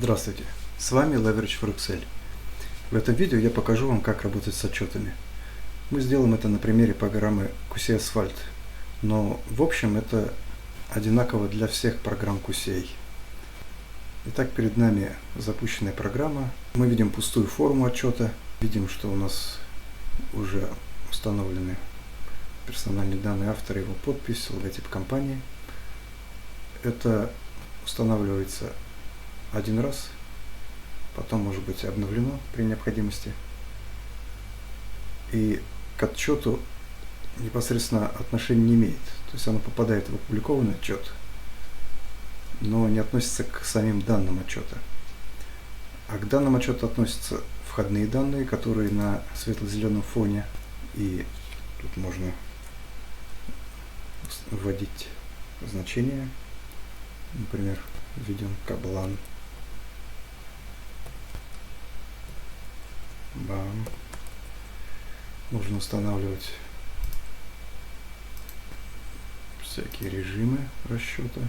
Здравствуйте, с вами Leverage for Excel. В этом видео я покажу вам, как работать с отчетами. Мы сделаем это на примере программы QC Asphalt, но в общем это одинаково для всех программ QCA. Итак, перед нами запущенная программа. Мы видим пустую форму отчета, видим, что у нас уже установлены персональные данные автора, его подпись, логотип компании. Это устанавливается один раз, потом может быть обновлено при необходимости. И к отчету непосредственно отношения не имеет. То есть оно попадает в опубликованный отчет, но не относится к самим данным отчета. А к данным отчета относятся входные данные, которые на светло-зеленом фоне. И тут можно вводить значения. Например, введем каблан. Бам. Можно устанавливать всякие режимы расчета.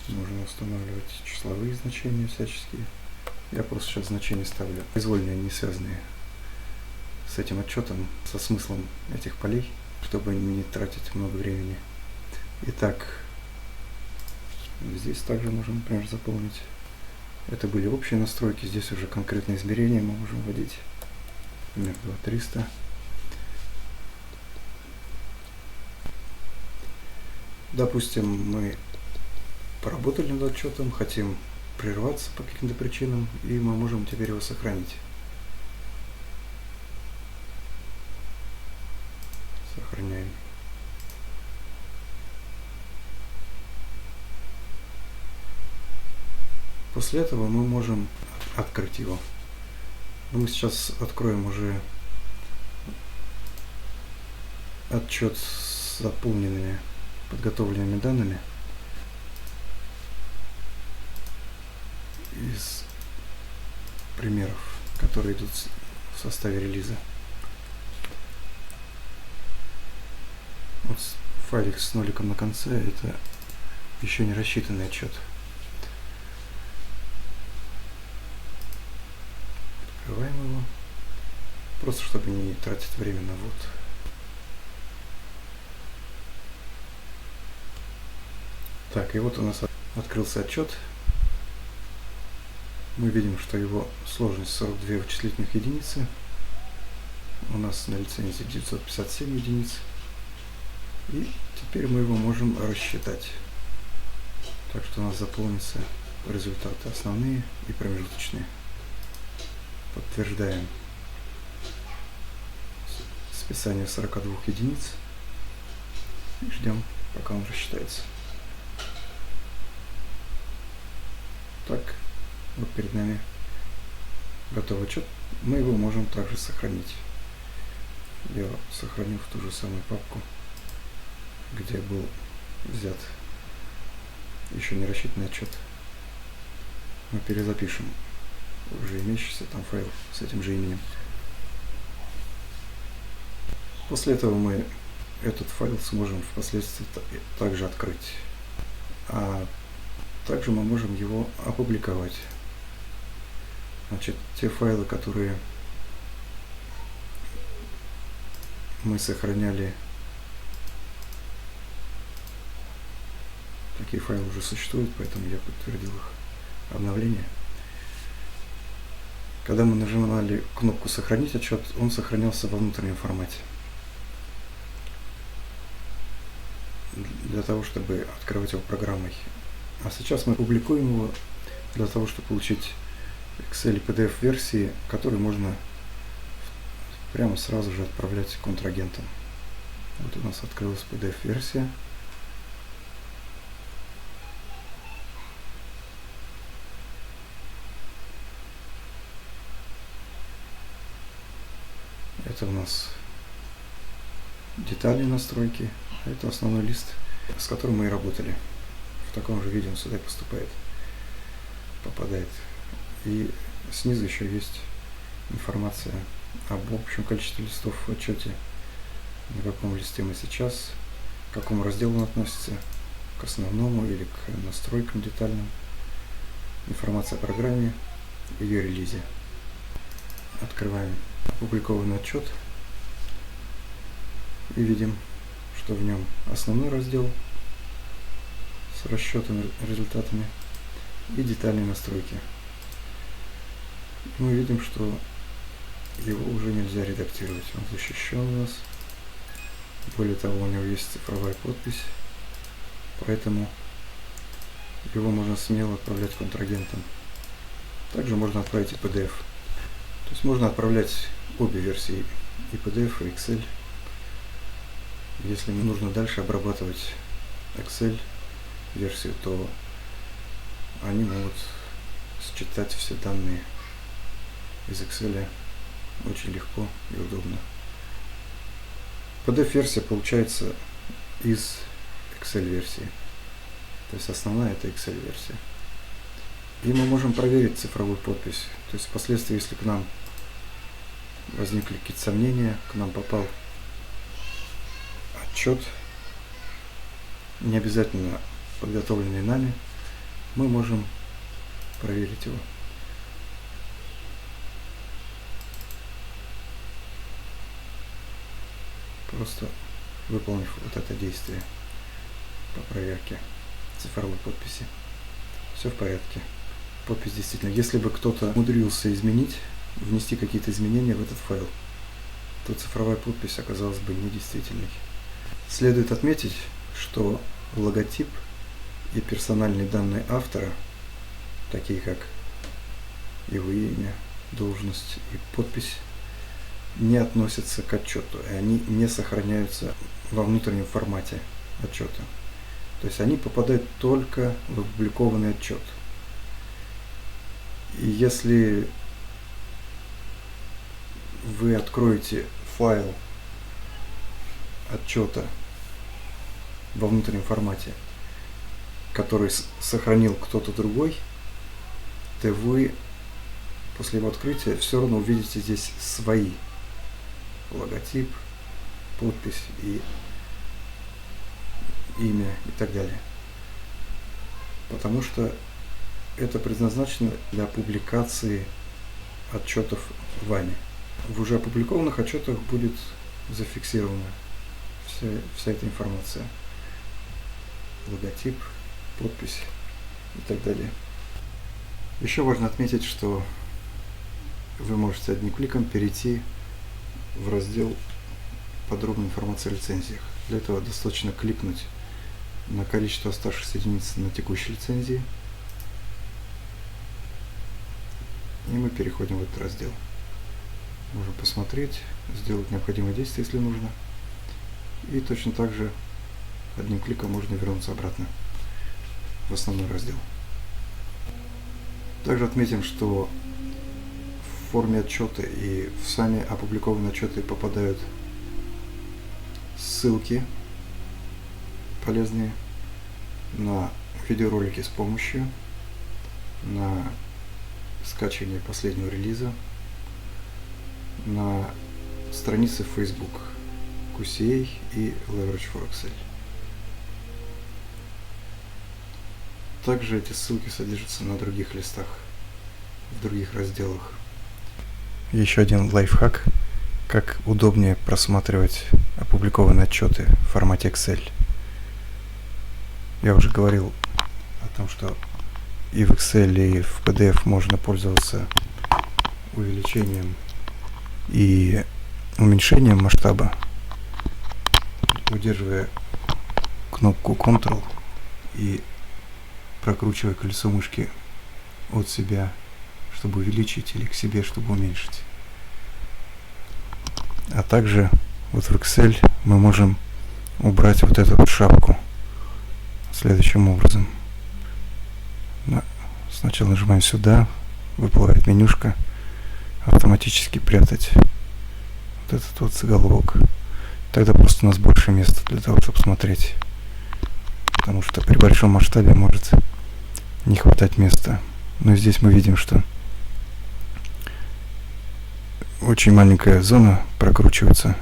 Можно устанавливать числовые значения всяческие. Я просто сейчас значения ставлю произвольные, не связанные с этим отчетом, со смыслом этих полей, чтобы не тратить много времени. Итак, здесь также можем, например, заполнить. Это были общие настройки, здесь уже конкретные измерения мы можем вводить. Например, 2300. Допустим, мы поработали над отчетом, хотим прерваться по каким-то причинам, и мы можем теперь его сохранить. Сохраняем. После этого мы можем открыть его. Но мы сейчас откроем уже отчет с заполненными, подготовленными данными из примеров, которые идут в составе релиза. Вот файлик с ноликом на конце — это еще не рассчитанный отчет. Открываем его, просто чтобы не тратить время на ввод. Так, и вот у нас открылся отчет. Мы видим, что его сложность 42 вычислительных единицы. У нас на лицензии 957 единиц. И теперь мы его можем рассчитать. Так что у нас заполнятся результаты основные и промежуточные. Подтверждаем списание 42 единиц и ждем, пока он рассчитается. Так, вот перед нами готовый отчет. Мы его можем также сохранить. Я сохраню в ту же самую папку, где был взят еще не рассчитанный отчет. Мы перезапишем уже имеющийся там файл с этим же именем. После этого мы этот файл сможем впоследствии также открыть. А также мы можем его опубликовать. Значит, те файлы, которые мы сохраняли, такие файлы уже существуют, поэтому я подтвердил их обновление. Когда мы нажимали кнопку «Сохранить отчет», он сохранялся во внутреннем формате. Для того, чтобы открывать его программой. А сейчас мы публикуем его для того, чтобы получить Excel и PDF версии, которые можно прямо сразу же отправлять контрагентам. Вот у нас открылась PDF версия. Это у нас детали настройки. Это основной лист, с которым мы и работали. В таком же виде он сюда попадает. И снизу еще есть информация об общем количестве листов в отчете, на каком листе мы сейчас, к какому разделу он относится, к основному или к настройкам детальным, информация о программе, ее релизе. Открываем опубликованный отчет и видим, что в нем основной раздел с расчетами, результатами и детальные настройки. Мы видим, что его уже нельзя редактировать, он защищен у нас. Более того, у него есть цифровая подпись, поэтому его можно смело отправлять контрагентам. Также можно отправить и PDF. То есть можно отправлять обе версии, и PDF, и Excel. Если нужно дальше обрабатывать Excel версию, то они могут считать все данные из Excel очень легко и удобно. PDF-версия получается из Excel-версии. То есть основная это Excel-версия. И мы можем проверить цифровую подпись. То есть впоследствии, если к нам возникли какие-то сомнения, к нам попал отчет, не обязательно подготовленный нами, мы можем проверить его. Просто выполнив вот это действие по проверке цифровой подписи. Все в порядке. Подпись действительно. Если бы кто-то умудрился изменить, внести какие-то изменения в этот файл, то цифровая подпись оказалась бы недействительной. Следует отметить, что логотип и персональные данные автора, такие как его имя, должность и подпись, не относятся к отчету, и они не сохраняются во внутреннем формате отчета. То есть они попадают только в опубликованный отчет. И если вы откроете файл отчета во внутреннем формате, который сохранил кто-то другой, то вы после его открытия все равно увидите здесь свои логотип, подпись и имя и так далее. Потому что это предназначено для публикации отчетов вами. В уже опубликованных отчетах будет зафиксирована вся эта информация. Логотип, подпись и так далее. Еще важно отметить, что вы можете одним кликом перейти в раздел «Подробная информация о лицензиях». Для этого достаточно кликнуть на количество оставшихся единиц на текущей лицензии, и мы переходим в этот раздел. Можем посмотреть, сделать необходимые действия, если нужно, и точно так же одним кликом можно вернуться обратно в основной раздел. Также отметим, что в форме отчета и в сами опубликованные отчеты попадают ссылки полезные на видеоролики с помощью, на скачивание последнего релиза, на страницы в Facebook QCA и Leverage for Excel. Также эти ссылки содержатся на других листах, в других разделах. Еще один лайфхак, как удобнее просматривать опубликованные отчеты в формате Excel. Я уже говорил о том, что и в Excel, и в PDF можно пользоваться увеличением и уменьшением масштаба, удерживая кнопку Ctrl и прокручивая колесо мышки от себя, чтобы увеличить, или к себе, чтобы уменьшить. А также вот в Excel мы можем убрать вот эту вот шапку следующим образом. Сначала нажимаем сюда, выплывает менюшка, автоматически прятать вот этот вот заголовок. Тогда просто у нас больше места для того, чтобы смотреть, потому что при большом масштабе может не хватать места. Но здесь мы видим, что очень маленькая зона прокручивается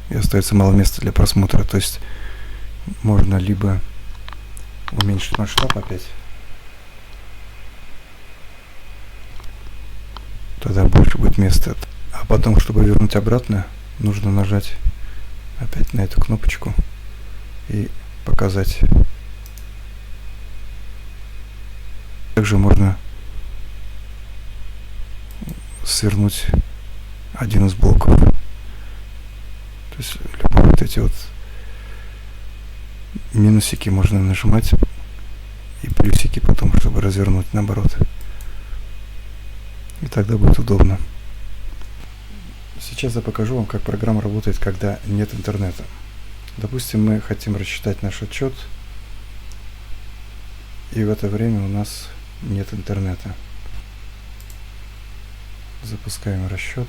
и остается мало места для просмотра. То есть можно либо уменьшить масштаб опять, тогда больше будет места. А потом, чтобы вернуть обратно, нужно нажать опять на эту кнопочку и показать. Также можно свернуть один из блоков. То есть любые вот эти вот минусики можно нажимать и плюсики потом, чтобы развернуть наоборот. И тогда будет удобно. Сейчас я покажу вам, как программа работает, когда нет интернета. Допустим, мы хотим рассчитать наш отчет, и в это время у нас нет интернета. Запускаем расчет.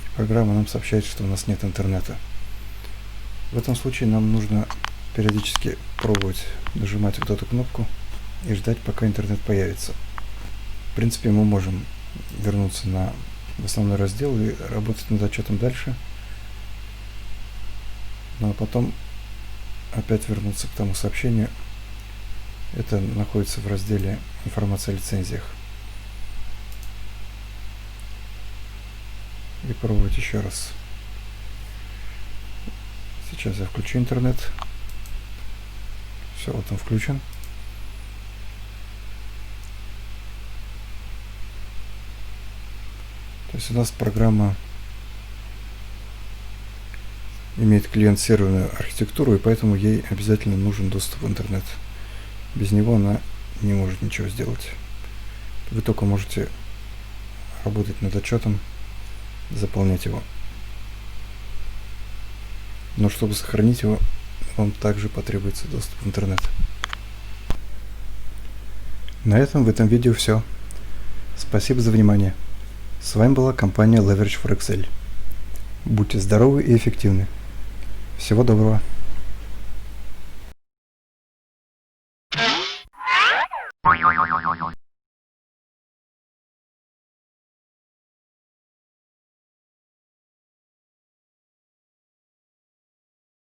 И программа нам сообщает, что у нас нет интернета. В этом случае нам нужно периодически пробовать нажимать вот эту кнопку и ждать, пока интернет появится. В принципе, мы можем вернуться на основной раздел и работать над отчетом дальше, но потом опять вернуться к тому сообщению. Это находится в разделе «Информация о лицензиях». И пробовать еще раз. Сейчас я включу интернет. Все, вот он включен. То есть у нас программа имеет клиент-серверную архитектуру, и поэтому ей обязательно нужен доступ в интернет. Без него она не может ничего сделать. Вы только можете работать над отчетом, заполнять его. Но чтобы сохранить его, вам также потребуется доступ в интернет. На этом в этом видео все. Спасибо за внимание. С вами была компания Leverage for Excel. Будьте здоровы и эффективны. Всего доброго.